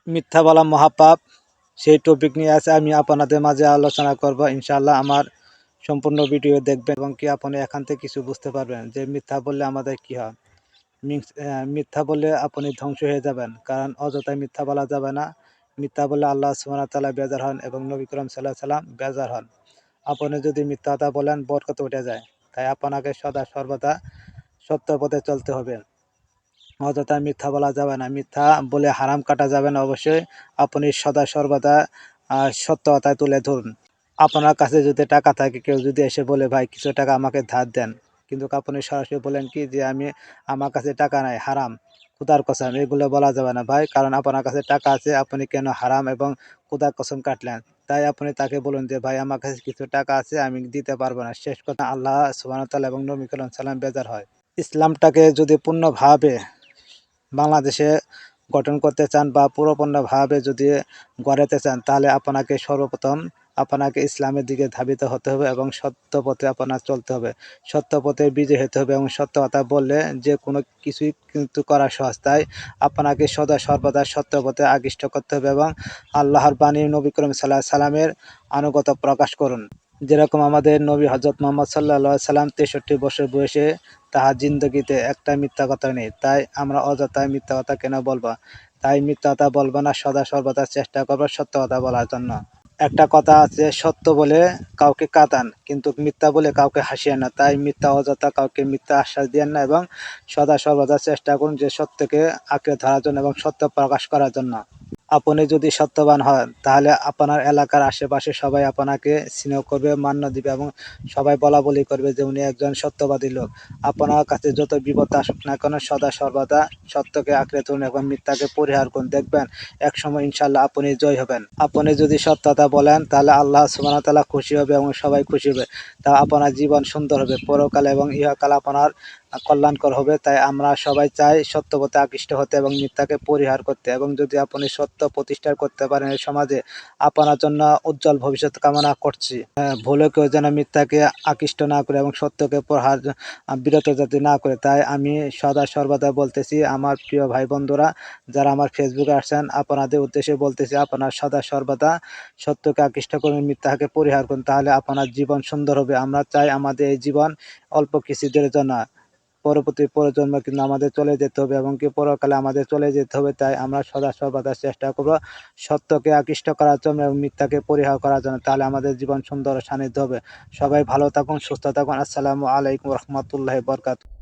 মিথ্যা বলা মহাপাপ, সেই টপিক নিয়ে আছে আমি আপনাদের মাঝে আলোচনা করব। ইনশাআল্লাহ আমার সম্পূর্ণ ভিডিও দেখবেন এবং কি আপনি এখান থেকে কিছু বুঝতে পারবেন যে মিথ্যা বললে আমাদের কি হয়। মিথ্যা বললে আপনি ধ্বংস হয়ে যাবেন, কারণ অযথায় মিথ্যা বলা যাবে না। মিথ্যা বললে আল্লাহ সুবহানাহু ওয়া তাআলা বেজার হন এবং নবী করিম সাল্লাল্লাহু আলাইহি সাল্লাম বেজার হন। আপনি যদি মিথ্যা কথা বলেন বরকত উঠে যায়, তাই আপনাকে সদা সর্বদা সত্য পথে চলতে হবে। অযথা মিথ্যা বলা যাবে না, মিথ্যা বলে হারাম কাটা যাবে না। অবশ্যই আপনি সদা সর্বদা সত্য কথায় তুলে ধরুন। আপনার কাছে যদি টাকা থাকে, কেউ যদি এসে বলে ভাই কিছু টাকা আমাকে ধার দেন, কিন্তু আপনি সরাসরি বলেন কি যে আমার কাছে টাকা নাই, হারাম, খুদার কসম, এগুলো বলা যাবে না ভাই, কারণ আপনার কাছে টাকা আছে, আপনি কেন হারাম এবং খুদার কসম কাটলেন। তাই আপনি তাকে বলুন যে ভাই আমার কাছে কিছু টাকা আছে, আমি দিতে পারবো না। শেষ কথা আল্লাহ সুবহানাহু ওয়া তাআলা এবং নবী করিম সাল্লাল্লাহু আলাইহি ওয়াসাল্লাম বেজার হয়। ইসলামটাকে যদি পূর্ণভাবে বাংলাদেশে গঠন করতে চান বা পুরোপূর্ণভাবে যদি গড়াতে চান, তাহলে আপনাকে সর্বপ্রথম আপনাকে ইসলামের দিকে ধাবিত হতে হবে এবং সত্য পথে আপনার চলতে হবে। সত্য পথে বিজয় হতে হবে এবং সত্য কথা বললে যে কোনো কিছুই কিন্তু করা সহজ। তাই আপনাকে সদা সর্বদা সত্য পথে আকৃষ্ট করতে হবে এবং আল্লাহর বাণী নবী করিম সাল্লাল্লাহু আলাইহি সাল্লামের আনুগত্য প্রকাশ করুন। যেরকম আমাদের নবী হযরত মুহাম্মদ সাল্লাল্লাহু আলাইহি সাল্লাম ৬৩ বছর বয়সে তাহার জিন্দগিতে একটা মিথ্যা কথা নেই। তাই আমরা অযথায় মিথ্যা কথা কেন বলবো? তাই মিথ্যা কথা বলবো না, সদা সর্বদা চেষ্টা করবো সত্য কথা বলার জন্য। একটা কথা আছে, সত্য বলে কাউকে কাঁদান কিন্তু মিথ্যা বলে কাউকে হাসিয়েন না। তাই মিথ্যা অযথা কাউকে মিথ্যা আশ্বাস দিয়েন না এবং সদা সর্বদা চেষ্টা করুন যে সত্যকে আঁকড়ে ধরার জন্য এবং সত্য প্রকাশ করার জন্য। আপনি যদি সত্যবান হন, তাহলে আপনার এলাকার আশেপাশে সবাই আপনাকে স্নেহ করবে, মান্য দিবে এবং সবাই বলা বলি করবে যে উনি একজন সত্যবাদী লোক। আপনার কাছে যত বিপদ আসুক না কেন, সদা সর্বদা সত্যকে আঁকড়ে ধরুন এবং মিথ্যাকে পরিহার করুন। দেখবেন একসময় ইনশাল্লাহ আপনি জয় হবেন। আপনি যদি সত্যতা বলেন, তাহলে আল্লাহ সুবহানাহু ওয়া তাআলা খুশি হবে এবং সবাই খুশি হবে। তা আপনার জীবন সুন্দর হবে, পরকালে এবং ইহকালে আপনার কল্যাণকর হবে। তাই আমরা সবাই চাই সত্য পথে আকৃষ্ট হতে এবং মিথ্যাকে পরিহার করতে। এবং যদি আপনি সত্য প্রতিষ্ঠা করতে পারেন এই সমাজে, আপনার জন্য উজ্জ্বল ভবিষ্যৎ কামনা করছি। ভুলেও কেউ যেন মিথ্যাকে আকৃষ্ট না করে এবং সত্যকে প্রহার বিরত যাতে না করে। তাই আমি সদা সর্বদা বলতেছি আমার প্রিয় ভাই বন্ধুরা যারা আমার ফেসবুকে আসছেন, আপনাদের উদ্দেশ্যে বলতেছি আপনার সদা সর্বদা সত্যকে আকৃষ্ট করুন, মিথ্যাকে পরিহার করুন, তাহলে আপনার জীবন সুন্দর হবে। আমরা চাই আমাদের এই জীবন অল্প কিছুদিনের জন্য, পরবর্তী প্রজন্ম কিন্তু আমাদের চলে যেতে হবে এবং কি পরকালে আমাদের চলে যেতে হবে। তাই আমরা সদা সর্বদা চেষ্টা করব সত্যকে আকৃষ্ট করার জন্য এবং মিথ্যাকে পরিহার করার জন্য, তাহলে আমাদের জীবন সুন্দর ও শান্তিতে হবে। সবাই ভালো থাকুন, সুস্থ থাকুন। আসসালামু আলাইকুম রহমতুল্লাহি বরকাতুহু।